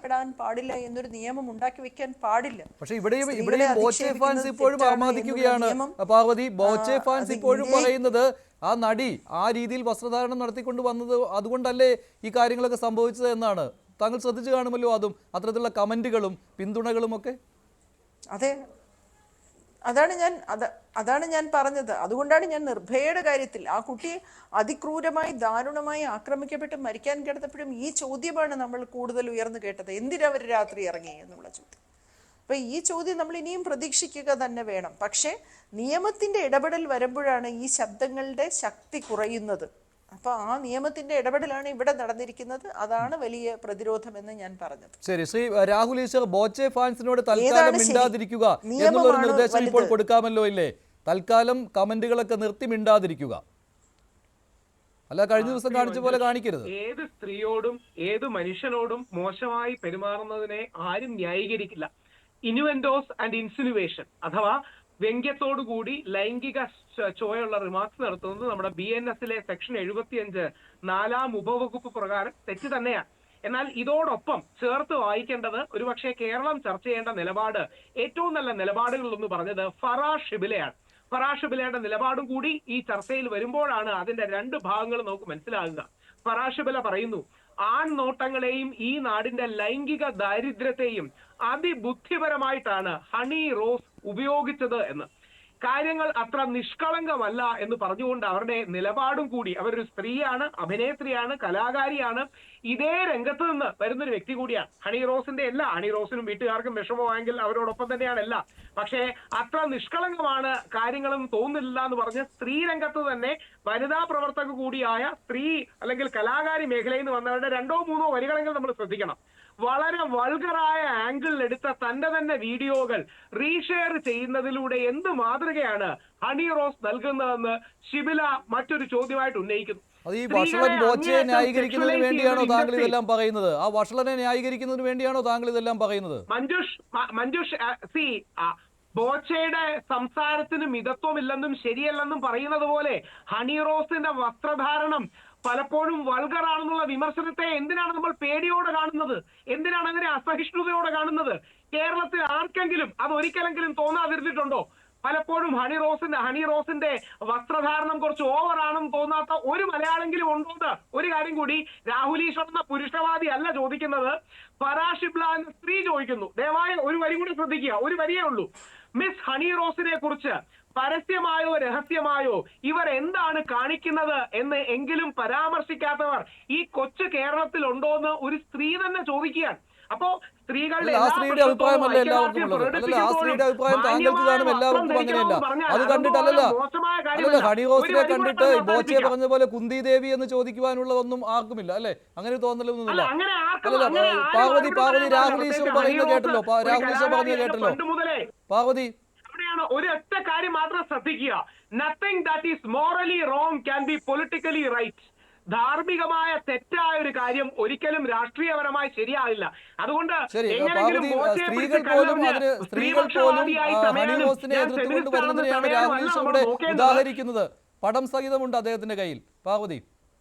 പെടാൻ പാടില്ല എന്നൊരു നിയമം ഉണ്ടാക്കി വെക്കാൻ പാടില്ല. പക്ഷേ ഇവിടെയും ബോച്ചെ ഫാൻസ് ഇപ്പോഴും അപമാനിക്കുകയാണ് പാർവതി. ബോച്ചെ ഫാൻസ് ഇപ്പോഴും പറയുന്നത് ആ നടി ആ രീതിയിൽ വസ്ത്രധാരണം നടത്തിക്കൊണ്ട് വന്നത് അതുകൊണ്ടല്ലേ ഈ കാര്യങ്ങളൊക്കെ സംഭവിച്ചത് എന്നാണ്. താങ്കൾ ശ്രദ്ധിച്ചു കാണുമല്ലോ അതും അത്തരത്തിലുള്ള കമന്റുകളും പിന്തുണകളും ഒക്കെ. അതെ, അതാണ് ഞാൻ പറഞ്ഞത്. അതുകൊണ്ടാണ് ഞാൻ നിർഭയയുടെ കാര്യത്തിൽ ആ കുട്ടി അതിക്രൂരമായി ദാരുണമായി ആക്രമിക്കപ്പെട്ട് മരിക്കാൻ കിടന്നപ്പോഴും ഈ ചോദ്യമാണ് നമ്മൾ കൂടുതൽ ഉയർന്നു കേട്ടത്, എന്തിനവർ രാത്രി ഇറങ്ങി എന്നുള്ള ചോദ്യം. അപ്പൊ ഈ ചോദ്യം നമ്മൾ ഇനിയും പ്രതീക്ഷിക്കുക തന്നെ വേണം. പക്ഷെ നിയമത്തിന്റെ ഇടപെടൽ വരുമ്പോഴാണ് ഈ ശബ്ദങ്ങളുടെ ശക്തി കുറയുന്നത്. അപ്പൊ ആ നിയമത്തിന്റെ ഇടപെടലാണ് ഇവിടെ നടന്നിരിക്കുന്നത്. അതാണ് വലിയ പ്രതിരോധം എന്ന് ഞാൻ പറഞ്ഞത്. ശരി, ശ്രീ രാഹുൽ ഈശ്വർ, ബോച്ചെ ഫാൻസിനോട് തൽക്കാലം മിണ്ടാതിരിക്കുക എന്നുള്ളൊരു നിർദ്ദേശം ഇപ്പോൾ കൊടുക്കാമല്ലോ ഇല്ലേ? തൽക്കാലം കമന്റുകളൊക്കെ നിർത്തി മിണ്ടാതിരിക്കുക, അല്ല കഴിഞ്ഞ ദിവസം കാണിച്ച പോലെ കാണിക്കരുത്. ഏത് സ്ത്രീയോടും ഏത് മനുഷ്യനോടും മോശമായി പെരുമാറുന്നതിനെ ആരും ന്യായീകരിക്കില്ല. ഇനുവെന്റോസ് ആൻഡ് ഇൻസിനുവേഷൻ അഥവാ വ്യംഗ്യത്തോടുകൂടി ലൈംഗിക ചോയുള്ള റിമാർക്സ് നടത്തുന്നത് നമ്മുടെ BNS സെക്ഷൻ 75 4ാം ഉപവകുപ്പ് പ്രകാരം തെറ്റ് തന്നെയാണ്. എന്നാൽ ഇതോടൊപ്പം ചേർത്ത് വായിക്കേണ്ടത് ഒരുപക്ഷെ കേരളം ചർച്ച ചെയ്യേണ്ട നിലപാട്, ഏറ്റവും നല്ല നിലപാടുകളെന്ന് പറഞ്ഞത് ഫറാ ഷിബിലയാണ്. ഫറാ ഷിബിലയുടെ നിലപാടും കൂടി ഈ ചർച്ചയിൽ വരുമ്പോഴാണ് അതിന്റെ രണ്ട് ഭാഗങ്ങൾ നമുക്ക് മനസ്സിലാകുക. ഫറാ ഷിബില പറയുന്നു, ആൺനോട്ടങ്ങളെയും ഈ നാടിന്റെ ലൈംഗിക ദാരിദ്ര്യത്തെയും അതിബുദ്ധിപരമായിട്ടാണ് ഹണി റോസ് ഉപയോഗിച്ചത് എന്ന്. കാര്യങ്ങൾ അത്ര നിഷ്കളങ്കമല്ല എന്ന് പറഞ്ഞുകൊണ്ട് അവരുടെ നിലപാടും കൂടി, അവരൊരു സ്ത്രീയാണ്, അഭിനേത്രിയാണ്, കലാകാരിയാണ്, ഇതേ രംഗത്ത് നിന്ന് വരുന്നൊരു വ്യക്തി കൂടിയാണ്. ഹണി റോസിന്റെ എല്ലാ, ഹണി റോസിനും വീട്ടുകാർക്കും വിഷമമായെങ്കിൽ അവരോടൊപ്പം തന്നെയാണ് എല്ലാം. പക്ഷേ അത്ര നിഷ്കളങ്കമാണ് കാര്യങ്ങളും തോന്നില്ല എന്ന് പറഞ്ഞ് സ്ത്രീ രംഗത്ത് തന്നെ വനിതാ പ്രവർത്തക കൂടിയായ സ്ത്രീ അല്ലെങ്കിൽ കലാകാരി മേഖലയിൽ നിന്ന് വന്നവരുടെ 2-3 വരികളെങ്കിലും നമ്മൾ ശ്രദ്ധിക്കണം. വളരെ വൾഗറായ ആംഗിളിൽ എടുത്ത തന്റെ തന്നെ വീഡിയോകൾ റീഷെയർ ചെയ്യുന്നതിലൂടെ എന്ത് മാതൃകയാണ് ഹണി റോസ് നൽകുന്നതെന്ന് ഷിബില മറ്റൊരു ചോദ്യമായിട്ട് ഉന്നയിക്കുന്നു. അത് ഈ വഷളൻ ബോച്ചയെ ന്യായീകരിക്കുന്നതിന് വേണ്ടിയാണോ താങ്കൾ ഇതെല്ലാം പറയുന്നത്? ആ വഷളനെ ന്യായീകരിക്കുന്നതിന് വേണ്ടിയാണോ താങ്കൾ ഇതെല്ലാം പറയുന്നത്? മഞ്ജുഷ് സി ബോച്ചയുടെ സംസാരത്തിന് മിതത്വമില്ലെന്നും ശരിയല്ലെന്നും പറയുന്നത് പോലെ ഹണി റോസിന്റെ വസ്ത്രധാരണം പലപ്പോഴും വൾഗറാണെന്നുള്ള വിമർശനത്തെ എന്തിനാണ് നമ്മൾ പേടിയോടെ കാണുന്നത്? എന്തിനാണ് അങ്ങനെ അസഹിഷ്ണുതയോടെ കാണുന്നത്? കേരളത്തിൽ ആർക്കെങ്കിലും അത് ഒരിക്കലെങ്കിലും തോന്നാതിരുന്നിട്ടുണ്ടോ? പലപ്പോഴും ഹണി റോസിന്റെ വസ്ത്രധാരണം കുറച്ച് ഓവറാണെന്ന് തോന്നാത്ത ഒരു മലയാളെങ്കിലും ഉണ്ടോന്ന് ഒരു കാര്യം കൂടി രാഹുൽ ഈശ്വർ എന്ന പുരുഷവാദി അല്ല ചോദിക്കുന്നത്, ഫറാ ഷിബ്ല എന്ന സ്ത്രീ ചോദിക്കുന്നു. ദയവായി ഒരു വരി കൂടി ശ്രദ്ധിക്കുക, ഒരു വരിയേ ഉള്ളൂ. മിസ് ഹണി റോസിനെ കുറിച്ച് പരസ്യമായോ രഹസ്യമായോ ഇവർ എന്താണ് കാണിക്കുന്നത് എന്ന് എങ്കിലും പരാമർശിക്കാത്തവർ ഈ കൊച്ചു കേരളത്തിൽ ഉണ്ടോന്ന് ഒരു സ്ത്രീ തന്നെ ചോദിക്കുകയാണ്. അപ്പോ സ്ത്രീകളുടെ അഭിപ്രായമല്ല എല്ലാവർക്കും ഉള്ളത്. അല്ലല്ല, ആ സ്ത്രീയുടെ അഭിപ്രായം താങ്കൾക്ക് കാണും, എല്ലാവർക്കും അങ്ങനെയല്ല. അത് കണ്ടിട്ടല്ല ഹണി റോസിനെ കണ്ടിട്ട് ബോച്ചയെ പറഞ്ഞ പോലെ കുന്തി ദേവി എന്ന് ചോദിക്കുവാനുള്ളതൊന്നും ആർക്കുമില്ല അല്ലെ? അങ്ങനെ തോന്നലൊന്നുമില്ല. അല്ലല്ല പാർവതി രാഹുൽ ഈശ്വർ പറയുന്നത് കേട്ടല്ലോ, രാഹുൽ ഈശ്വർ പറഞ്ഞത് കേട്ടല്ലോ പാർവതി. ഒരു ഒറ്റ കാര്യം മാത്രം ശ്രദ്ധിക്കുക, nothing that is morally wrong can be politically right. ധാർമ്മികമായ തെറ്റായ ഒരു കാര്യം ഒരിക്കലും രാഷ്ട്രീയപരമായി ശരിയാവില്ല. അതുകൊണ്ട് ഉദാഹരിക്കുന്നത് പടം സഹിതമുണ്ട് അദ്ദേഹത്തിന്റെ കയ്യിൽ. പാർവതി,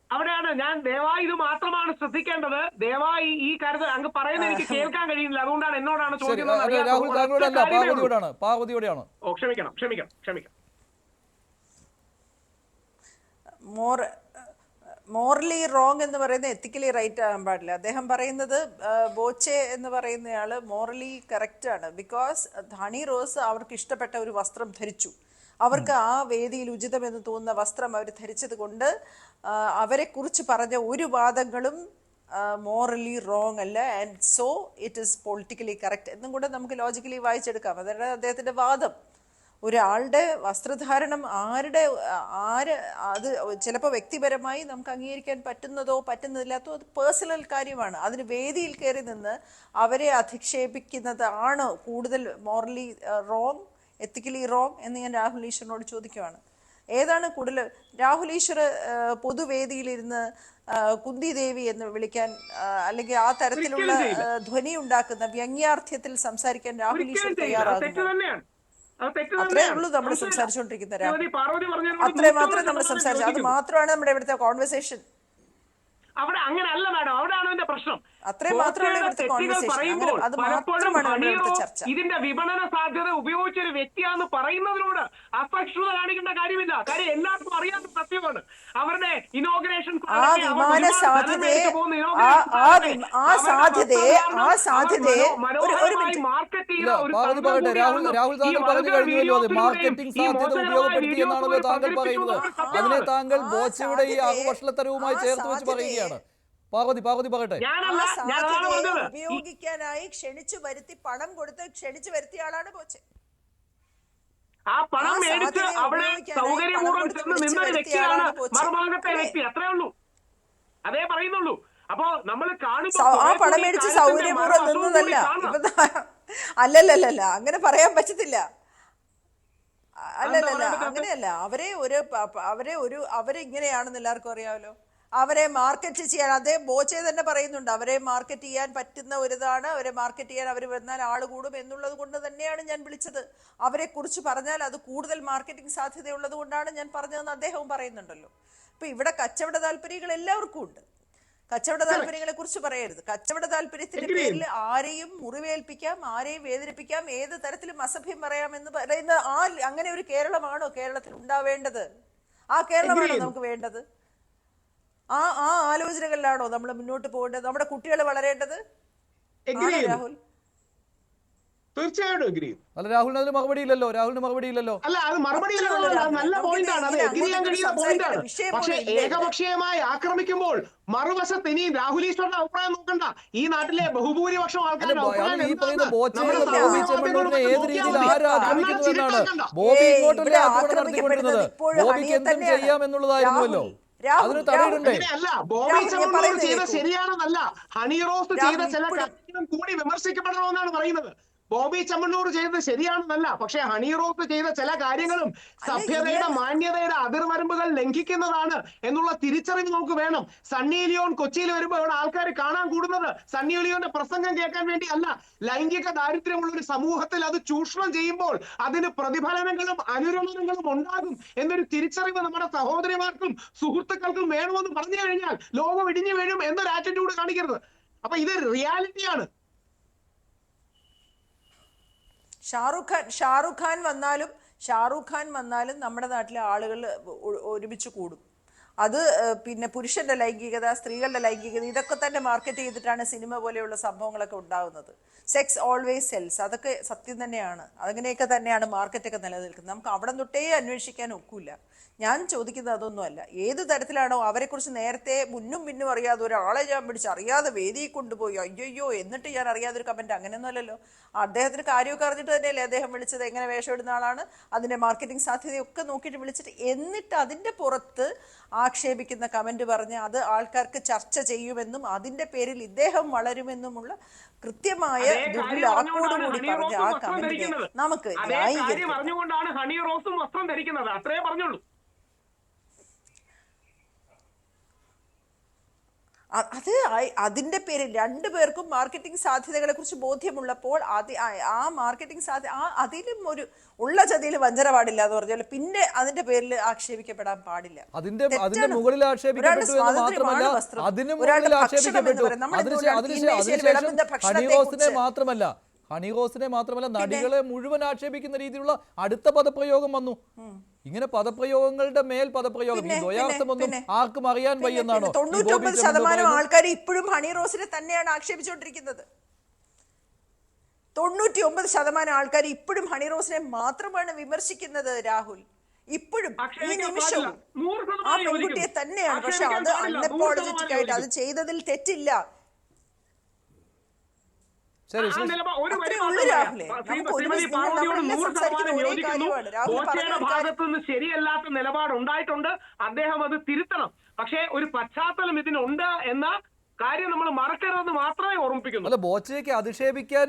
അവിടെയാണ് ഞാൻ ദയവായി ഇത് മാത്രമാണ് ശ്രദ്ധിക്കേണ്ടത്. ദയവായി ഈ കാര്യത്തിൽ അങ്ങ് പറയുന്നത് എനിക്ക് കേൾക്കാൻ കഴിയുന്നില്ല, അതുകൊണ്ടാണ് എന്നോടാണ് ചോദിക്കുന്നത്. പാർവതിയോടെയാണ്. ഓ ക്ഷമിക്കണം. മോറലി റോങ് എന്ന് പറയുന്നത് എത്തിക്കലി റൈറ്റ് ആകാൻ പാടില്ല. അദ്ദേഹം പറയുന്നത് ബോച്ചെ എന്ന് പറയുന്നയാള് മോറലി കറക്റ്റ് ആണ്. ബിക്കോസ് ഹണി റോസ് അവർക്ക് ഇഷ്ടപ്പെട്ട ഒരു വസ്ത്രം ധരിച്ചു, അവർക്ക് ആ വേദിയിൽ ഉചിതമെന്ന് തോന്നുന്ന വസ്ത്രം അവർ ധരിച്ചത് കൊണ്ട് അവരെ കുറിച്ച് പറഞ്ഞ ഒരു വാദങ്ങളും മോറലി റോങ് അല്ല, and so it is politically correct എന്നും കൂടെ നമുക്ക് ലോജിക്കലി വായിച്ചെടുക്കാം. അതാണ് അദ്ദേഹത്തിന്റെ വാദം. ഒരാളുടെ വസ്ത്രധാരണം അത് ചിലപ്പോൾ വ്യക്തിപരമായി നമുക്ക് അംഗീകരിക്കാൻ പറ്റുന്നതോ പറ്റുന്നില്ലാത്തോ അത് പേഴ്സണൽ കാര്യമാണ്. അതിന് വേദിയിൽ കയറി നിന്ന് അവരെ അധിക്ഷേപിക്കുന്നത് ആണ് കൂടുതൽ മോറലി റോങ്, എത്തിക്കലി റോങ് എന്ന് ഞാൻ രാഹുൽ ഈശ്വറിനോട് ചോദിക്കുവാണ്. ഏതാണ് കൂടുതൽ? രാഹുൽ ഈശ്വർ പൊതുവേദിയിലിരുന്ന് കുന്തി ദേവി എന്ന് വിളിക്കാൻ അല്ലെങ്കിൽ ആ തരത്തിലുള്ള ധ്വനി ഉണ്ടാക്കുന്ന വ്യംഗ്യാർത്ഥ്യത്തിൽ സംസാരിക്കാൻ രാഹുൽ ഈശ്വർ തയ്യാറാകുന്നു. അത്രേ ഉള്ളൂ നമ്മൾ സംസാരിച്ചുകൊണ്ടിരിക്കുന്നത്. അത്രേ മാത്രമേ നമ്മൾ സംസാരിച്ചു, അത് മാത്രമാണ് നമ്മുടെ ഇവിടുത്തെ കോൺവെർസേഷൻ. അവിടെ അങ്ങനെയല്ല മാഡം, അവിടെയാണ് അതിന്റെ പ്രശ്നം. അത്രയും മാത്രമല്ല ബോച്ചയുടെ ഇവിടുത്തെ തെറ്റുകൾ conversation. പറയുമ്പോൾ അങ്ങനെ അത് പലപ്പോഴും മാത്രമാണ് ഹണി ഇവിടുത്തെ റോസ് ചർച്ച. ഇതിന്റെ വിപണന സാധ്യത ഉപയോഗിച്ച ഒരു വ്യക്തിയാണെന്ന് പറയുന്നതിനോട് അസഹിഷ്ണുത കാണിക്കേണ്ട കാര്യമില്ല. കാര്യം എല്ലാവർക്കും അറിയാത്ത സത്യമാണ്. അവരുടെ ഇനോഗ്രേഷൻ ആ വിമാന സാധ്യതയെ മാർക്കറ്റ് ഇല്ല, പാർവതി പറയട്ടെ. രാഹുൽ താങ്കൾ പറഞ്ഞു കഴിഞ്ഞല്ലോ, അത് മാർക്കറ്റിംഗ് സാധ്യത ഉപയോഗപ്പെടുത്തി എന്നാണല്ലോ താങ്കൾ പറയുന്നത്. അതിനെ താങ്കൾ ബോച്ചയുടെ ഈ ആഘോഷത്തരവുമായി ചേർത്ത് വെച്ച് പറയുകയാണ്. പാർവതി പറയട്ടെ. ഉപയോഗിക്കാനായി ക്ഷണിച്ചു വരുത്തി പണം കൊടുത്ത് ക്ഷണിച്ചു വരുത്തിയ ആളാണ് ബോച്ചെ. ആ പണം മേടിച്ച് അവിടെ സൗകര്യപൂർവ്വം ചെന്ന് നിന്നൊരു വ്യക്തിയാണ് മറുഭാഗത്തെ വ്യക്തി. അത്രേ ഉള്ളൂ, അതേ പറയുന്നുള്ളൂ. അപ്പൊ നമ്മൾ ആ പണം മേടിച്ച് സൗകര്യപൂർവ്വം നിന്നതല്ല. അല്ലല്ലല്ല, അങ്ങനെ പറയാൻ പറ്റത്തില്ല. അല്ലല്ല, അങ്ങനെയല്ല. അവരിങ്ങനെയാണെന്ന് എല്ലാവർക്കും അറിയാമല്ലോ. അവരെ മാർക്കറ്റ് ചെയ്യാൻ അദ്ദേഹം ബോച്ചെ തന്നെ പറയുന്നുണ്ട്. അവരെ മാർക്കറ്റ് ചെയ്യാൻ പറ്റുന്ന ഒരിതാണ്. അവരെ മാർക്കറ്റ് ചെയ്യാൻ അവർ വന്നാൽ ആൾ കൂടും എന്നുള്ളത് കൊണ്ട് തന്നെയാണ് ഞാൻ വിളിച്ചത്. അവരെ കുറിച്ച് പറഞ്ഞാൽ അത് കൂടുതൽ മാർക്കറ്റിംഗ് സാധ്യതയുള്ളത് കൊണ്ടാണ് ഞാൻ പറഞ്ഞതെന്ന് അദ്ദേഹവും പറയുന്നുണ്ടല്ലോ. അപ്പൊ ഇവിടെ കച്ചവട താല്പര്യങ്ങൾ എല്ലാവർക്കും ഉണ്ട്. കച്ചവട താല്പര്യങ്ങളെ കുറിച്ച് പറയരുത്. കച്ചവട താല്പര്യത്തിന്റെ പേരിൽ ആരെയും മുറിവേൽപ്പിക്കാം, ആരെയും വേദനിപ്പിക്കാം, ഏത് തരത്തിലും അസഭ്യം പറയാമെന്ന് പറയുന്ന അങ്ങനെ ഒരു കേരളമാണോ കേരളത്തിൽ ഉണ്ടാവേണ്ടത്? ആ കേരളമാണോ നമുക്ക് വേണ്ടത്? ആ ആലോചനകളിലാണോ നമ്മൾ മുന്നോട്ട് പോകേണ്ടത്? നമ്മുടെ കുട്ടികൾ വളരേണ്ടത്? രാഹുൽ തീർച്ചയായിട്ടും എഗ്രി. അല്ല, രാഹുലിന് അതിന് മറുപടി ഇല്ലല്ലോ. അല്ല, അത് മറുപടി നല്ല പോയിന്റാണ്, അത് എഗ്രി ചെയ്യാൻ കഴിയുന്ന പോയിന്റാണ്. പക്ഷെ ഏകപക്ഷീയമായി ആക്രമിക്കുമ്പോൾ മറുവശത്ത് ഇനി രാഹുൽ ഈശ്വറിന്റെ അഭിപ്രായം നോക്കണ്ട. ഈ നാട്ടിലെ ബഹുഭൂരിപക്ഷം ആൾക്കാരുടെ അഭിപ്രായം ഈ പറയുന്ന ബോബി ചെമ്മണ്ണൂരിനെ ഏത് രീതിയിൽ ആരാക്രമിക്കുന്നു എന്നാണ്. ബോബി ഇങ്ങോട്ടല്ലേ ആക്രമണം നടത്തിക്കൊണ്ടിരുന്നത്. ബോബിക്ക് എന്തും ചെയ്യാം എന്നുള്ളതായിരുന്നുവല്ലോ. അതിന് തടയിടണ്ടേ? അല്ല, ബോബി ചെമ്മണ്ണൂർ ചെയ്ത ശരിയാണെന്നല്ല, ഹണി റോസ് ചെയ്ത ചില കാര്യങ്ങളും കൂടി വിമർശിക്കപ്പെടണമെന്നാണ് പറയുന്നത്. ബോബി ചെമ്മണ്ണൂർ ചെയ്തത് ശരിയാണെന്നല്ല, പക്ഷെ ഹണി റോസ് ചെയ്ത ചില കാര്യങ്ങളും സഭ്യതയുടെ മാന്യതയുടെ അതിർവരമ്പുകൾ ലംഘിക്കുന്നതാണ് എന്നുള്ള തിരിച്ചറിവ് നമുക്ക് വേണം. സണ്ണി ലിയോൺ കൊച്ചിയിൽ വരുമ്പോൾ ഇവിടെ ആൾക്കാർ കാണാൻ കൂടുന്നത് സണ്ണി ലിയോന്റെ പ്രസംഗം കേൾക്കാൻ വേണ്ടി അല്ല. ലൈംഗിക ദാരിദ്ര്യമുള്ള ഒരു സമൂഹത്തിൽ അത് ചൂഷണം ചെയ്യുമ്പോൾ അതിന് പ്രതിഫലനങ്ങളും അനുരണനങ്ങളും ഉണ്ടാകും എന്നൊരു തിരിച്ചറിവ് നമ്മുടെ സഹോദരിമാർക്കും സുഹൃത്തുക്കൾക്കും വേണമെന്ന് പറഞ്ഞു കഴിഞ്ഞാൽ ലോകം ഇടിഞ്ഞു വീഴും എന്നൊരു ആറ്റിറ്റ്യൂഡ് കാണിക്കരുത്. അപ്പൊ ഇത് റിയാലിറ്റിയാണ്. ഷാറുഖ് ഖാൻ വന്നാലും നമ്മുടെ നാട്ടിലെ ആളുകൾ ഒരുമിച്ച് കൂടും. അത് പിന്നെ പുരുഷന്റെ ലൈംഗികത, സ്ത്രീകളുടെ ലൈംഗികത, ഇതൊക്കെ തന്നെ മാർക്കറ്റ് ചെയ്തിട്ടാണ് സിനിമ പോലെയുള്ള സംഭവങ്ങളൊക്കെ ഉണ്ടാകുന്നത്. സെക്സ് ഓൾവേസ് സെൽസ്, അതൊക്കെ സത്യം തന്നെയാണ്. അങ്ങനെയൊക്കെ തന്നെയാണ് മാർക്കറ്റൊക്കെ നിലനിൽക്കുന്നത്. നമുക്ക് അവിടെ തൊട്ടേ അന്വേഷിക്കാൻ ഒക്കില്ല. ഞാൻ ചോദിക്കുന്നത് അതൊന്നുമല്ല. ഏത് തരത്തിലാണോ അവരെക്കുറിച്ച് നേരത്തെ മുന്നും പിന്നും അറിയാതെ ഒരാളെ ഞാൻ അറിയാതെ വേദിയിൽ കൊണ്ടുപോയി അയ്യോ എന്നിട്ട് ഞാൻ അറിയാതൊരു കമന്റ്, അങ്ങനെയൊന്നുമല്ലല്ലോ. അദ്ദേഹത്തിന് കാര്യമൊക്കെ അറിഞ്ഞിട്ട് തന്നെയല്ലേ അദ്ദേഹം വിളിച്ചത്. എങ്ങനെ വേഷം ഇടുന്ന ആളാണ്, അതിന്റെ മാർക്കറ്റിംഗ് സാധ്യതയൊക്കെ നോക്കിയിട്ട് വിളിച്ചിട്ട്, എന്നിട്ട് അതിന്റെ പുറത്ത് ആക്ഷേപിക്കുന്ന കമന്റ് പറഞ്ഞ് അത് ആൾക്കാർക്ക് ചർച്ച ചെയ്യുമെന്നും അതിന്റെ പേരിൽ ഇദ്ദേഹം വളരുമെന്നുമുള്ള കൃത്യമായ ദുർലാക്കോടുകൂടി പറഞ്ഞ ആ കമന്റിനെ നമുക്ക് പറഞ്ഞുകൊണ്ടാണ് ഹണി റോസും വസ്ത്രം ധരിക്കുന്നത്. അത്രേ പറഞ്ഞുള്ളൂ. അതിന്റെ പേരിൽ രണ്ടുപേർക്കും മാർക്കറ്റിംഗ് സാധ്യതകളെ കുറിച്ച് ബോധ്യമുള്ളപ്പോൾ ആ മാർക്കറ്റിംഗ് സാധ്യത അതിലും ഒരു ഉള്ള ചതിയിൽ വഞ്ചന പാടില്ല എന്ന് പറഞ്ഞാൽ പിന്നെ അതിന്റെ പേരിൽ ആക്ഷേപിക്കപ്പെടാൻ പാടില്ല. അതിന്റെ മുകളിൽ ആക്ഷേപിക്കപ്പെട്ടു എന്ന് മാത്രമല്ല, അതിന് മുകളിൽ ആക്ഷേപിക്കപ്പെട്ടു. ഹണി റോസിനെ മാത്രമല്ല നടികളെ മുഴുവൻ ആക്ഷേപിക്കുന്ന രീതിയിലുള്ള അടുത്ത പദപ്രയോഗം വന്നു. ഇങ്ങനെ പദപ്രയോഗങ്ങളുടെ മേൽ പദപ്രയോഗം, ഈ ദ്വയാർത്ഥമൊന്നും ആർക്കും അറിയാൻ വയ്യെന്നാണോ? 99% ആൾക്കാർ ഇപ്പോഴും ഹണി റോസിനെ തന്നെയാണ് ആക്ഷേപിച്ചുകൊണ്ടിരിക്കുന്നത്. 99% ആൾക്കാർ ഇപ്പോഴും ഹണി റോസിനെ മാത്രമാണ് വിമർശിക്കുന്നത്. രാഹുൽ ഇപ്പോഴും ഈ നിമിഷവും ആ പെൺകുട്ടിയെ തന്നെയാണ്. പക്ഷെ അത് അൺഅപ്പോളജറ്റിക് ആയിട്ട് അത് ചെയ്തതിൽ തെറ്റില്ല. ഭാഗത്തുനിന്ന് ശരിയല്ലാത്ത നിലപാട് ഉണ്ടായിട്ടുണ്ട്. അദ്ദേഹം അത് തിരുത്തണം. പക്ഷേ ഒരു പശ്ചാത്തലം ഇതിനുണ്ട് എന്ന കാര്യം നമ്മൾ മറക്കരുതെന്ന് മാത്രമേ ഓർമ്മിപ്പിക്കുന്നു. അല്ല, ബോച്ചയ്ക്ക് അധിക്ഷേപിക്കാൻ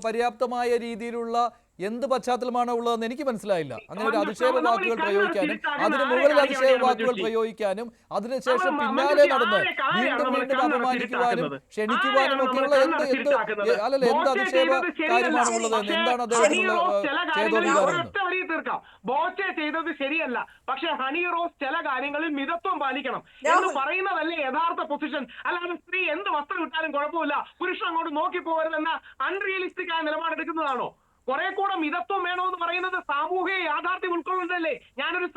പര്യാപ്തമായ രീതിയിലുള്ള എന്ത് പശ്ചാത്തലമാണ് ഉള്ളതെന്ന് എനിക്ക് മനസ്സിലായില്ല. അങ്ങനെ ഒരു അധിക്ഷേപ നമ്മൾ ഈ വാക്കുകൾ കണ്ണട പ്രയോഗിക്കാനും തിരിച്ചാക്കുന്ന അതിന് ആരെ മുകളിൽ കാണിക്കാൻ അധിക്ഷേപ വേണ്ടിയാണ് വാക്കുകൾ ജോഷി? പ്രയോഗിക്കാനും അതിനുശേഷം നമ്മൾ പിന്നാലെ മനുഷ്യ നടന്ന് ആരെ കാണിയാണ് വീണ്ടും നമ്മൾ വീണ്ടും കണ്ണട അപമാനിക്കുവാനും തിരിച്ചാക്കുന്നത്? ക്ഷണിക്കുവാനും ആരെയാണ് ഒക്കെയുള്ള നമ്മൾ എന്ത് കണ്ണട എന്ത് തിരിച്ചാക്കുന്നത്? അല്ലല്ല എന്ത് ബോച്ചെ അധിക്ഷേപ ചെയ്തത് ശരിയല്ല. കാര്യമാണുള്ളത് എന്ന് പക്ഷേ എന്താണ് ഹണി അദ്ദേഹത്തിനുള്ള റോസ് ചില കാര്യങ്ങളിൽ ചേതോടി പറയുന്നത്? ഒരൊറ്റ വരിയിൽ തീർക്കാം. ബോച്ചെ ചെയ്തത് ശരിയല്ല, പക്ഷെ ഹണി റോസ് ചില കാര്യങ്ങളിൽ മിതത്വം പാലിക്കണം എന്ന് പറയുന്നതല്ലേ യഥാർത്ഥ പൊസിഷൻ. അല്ലാതെ സ്ത്രീ എന്ത് വസ്ത്രം ഇട്ടാലും കുഴപ്പമില്ല, പുരുഷൻ അങ്ങോട്ട് നോക്കി പോകരുതെന്ന അൺറിയലിസ്റ്റിക് ആയ നിലപാടെടുക്കുന്നതാണോ? കുറെ കൂടെ മിതത്വം വേണമെന്ന് പറയുന്നത് സാമൂഹിക യാഥാർത്ഥ്യം ഉൾക്കൊള്ളുന്നതല്ലേ? ഞാനൊരു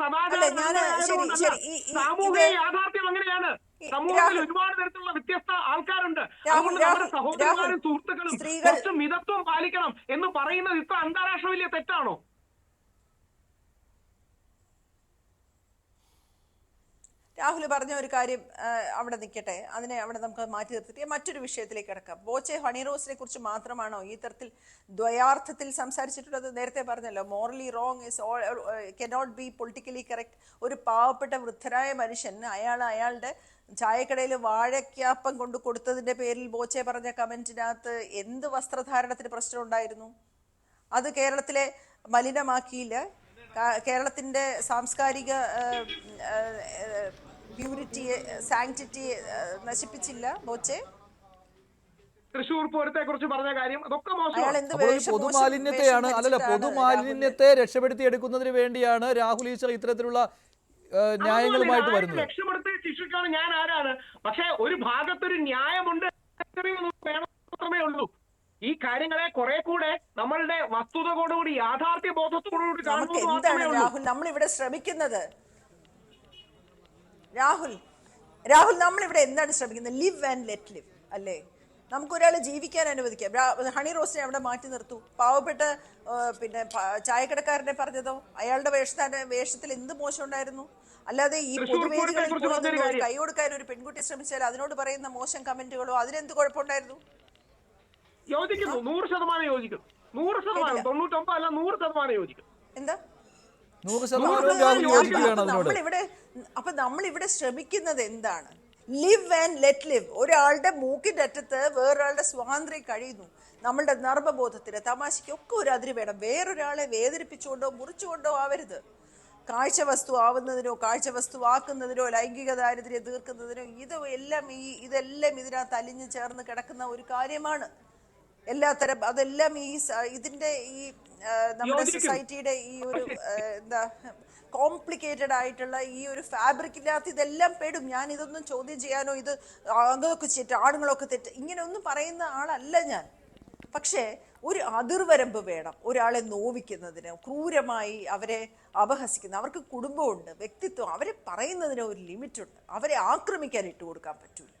സാമൂഹിക യാഥാർത്ഥ്യം അങ്ങനെയാണ്. സമൂഹത്തിൽ ഒരുപാട് തരത്തിലുള്ള വ്യത്യസ്ത ആൾക്കാരുണ്ട്. അതുകൊണ്ട് നമ്മുടെ സഹോദരന്മാരും സുഹൃത്തുക്കളും കുറച്ച് മിതത്വം പാലിക്കണം എന്ന് പറയുന്നത് ഇത്ര അന്താരാഷ്ട്ര വലിയ തെറ്റാണോ? രാഹുൽ പറഞ്ഞ ഒരു കാര്യം അവിടെ നിൽക്കട്ടെ, അതിനെ അവിടെ നമുക്ക് മാറ്റി നിർത്തിയിട്ട് മറ്റൊരു വിഷയത്തിലേക്ക് കിടക്കാം. ബോച്ചെ ഹണി റോസിനെ കുറിച്ച് മാത്രമാണോ ഈ തരത്തിൽ ദ്വയാർത്ഥത്തിൽ സംസാരിച്ചിട്ടുള്ളത്? നേരത്തെ പറഞ്ഞല്ലോ, morally wrong is cannot be politically correct. ഒരു പാവപ്പെട്ട വൃദ്ധരായ മനുഷ്യൻ അയാളുടെ ചായക്കടയിൽ വാഴയ്ക്കാപ്പം കൊണ്ട് കൊടുത്തതിന്റെ പേരിൽ ബോച്ചെ പറഞ്ഞ കമന്റിനകത്ത് എന്ത് വസ്ത്രധാരണത്തിന് പ്രശ്നം ഉണ്ടായിരുന്നു? അത് കേരളത്തിലെ മലിനമാക്കിയില്ല, കേരളത്തിന്റെ സാംസ്കാരിക പ്യൂരിറ്റിയെ സാങ്ക്ടിറ്റിയെ നശിപ്പിച്ചില്ല ബോച്ചെ. തൃശ്ശൂർ പൂരത്തെ കുറിച്ച് പറഞ്ഞ കാര്യം അതൊക്കെ പൊതുമാലിന്യത്തെയാണ് അല്ലല്ല പൊതുമാലിന്യത്തെ രക്ഷപ്പെടുത്തി എടുക്കുന്നതിന് വേണ്ടിയാണ് രാഹുൽ ഈശ്വർ ഇത്തരത്തിലുള്ള ന്യായങ്ങളുമായിട്ട് വരുന്നത്. രക്ഷപ്പെടുത്തി ശിക്ഷിക്കാണ് ഞാൻ ആരാണ്? പക്ഷെ ഒരു ഭാഗത്തൊരു ന്യായമുണ്ട് മാത്രമേ ഉള്ളൂ. ഈ കാര്യങ്ങളെ കുറെ കൂടെ നമ്മളുടെ വസ്തുതയോടുകൂടി യാഥാർത്ഥ്യ ബോധത്തോടുകൂടി രാഹുൽ നമ്മളിവിടെ ശ്രമിക്കുന്നത് രാഹുൽ നമ്മളിവിടെ എന്താണ് ശ്രമിക്കുന്നത്? ലിവ് ആൻഡ് ലെറ്റ് ലിവ് അല്ലേ? നമുക്കൊരാളെ ജീവിക്കാൻ അനുവദിക്കാം. ഹണി റോസിനെ അവിടെ മാറ്റി നിർത്തൂ. പാവപ്പെട്ട പിന്നെ ചായക്കടക്കാരനെ പറഞ്ഞതോ അയാളുടെ വേഷത്തിൽ എന്ത് മോശം ഉണ്ടായിരുന്നു? അല്ലാതെ ഈ പൊതുവേദികളിൽ കൈ കൊടുക്കാൻ ഒരു പെൺകുട്ടി ശ്രമിച്ചാൽ അതിനോട് പറയുന്ന മോശം കമന്റുകളോ അതിനെന്ത് കുഴപ്പമുണ്ടായിരുന്നു? യോജിക്കുന്നു, 100% യോജിക്കും. 100%, 99 അല്ല 100% യോജിക്കും. എന്താ നമ്മളിവിടെ ശ്രമിക്കുന്നത് എന്താണ്? Live and let live. ഒരാളുടെ മൂക്കിന്റെ അറ്റത്ത് വേറൊരാളുടെ സ്വാതന്ത്ര്യം കഴിയുന്നു. നമ്മളുടെ നർമ്മബോധത്തിന് തമാശയ്ക്കൊക്കെ ഒരു അതിര് വേണം. വേറൊരാളെ വേദനിപ്പിച്ചുകൊണ്ടോ മുറിച്ചുകൊണ്ടോ ആവരുത്. കാഴ്ച വസ്തു ആവുന്നതിനോ കാഴ്ച വസ്തു ആക്കുന്നതിനോ ലൈംഗിക ദാരിദ്ര്യം തീർക്കുന്നതിനോ ഇതെല്ലാം ഇതിനകത്ത് അലിഞ്ഞു ചേർന്ന് കിടക്കുന്ന ഒരു കാര്യമാണ്. അതെല്ലാം ഇതിന്റെ ഈ നമ്മുടെ സൊസൈറ്റിയുടെ ഈ ഒരു എന്താ കോംപ്ലിക്കേറ്റഡ് ആയിട്ടുള്ള ഈ ഒരു ഫാബ്രിക്കിനകത്ത് ഇതെല്ലാം പെടും. ഞാൻ ഇതൊന്നും ചോദ്യം ചെയ്യാനോ ഇത് അതൊക്കെ തെറ്റ് ആണുങ്ങളൊക്കെ തെറ്റ് ഇങ്ങനെ ഒന്നും പറയുന്ന ആളല്ല ഞാൻ. പക്ഷേ ഒരു അതിർവരമ്പ് വേണം. ഒരാളെ നോവിക്കുന്നതിന്, ക്രൂരമായി അവരെ അപഹസിക്കുന്ന, അവർക്ക് കുടുംബമുണ്ട്, വ്യക്തിത്വം, അവരെ പറയുന്നതിന് ഒരു ലിമിറ്റുണ്ട്. അവരെ ആക്രമിക്കാൻ ഇട്ടുകൊടുക്കാൻ പറ്റൂല.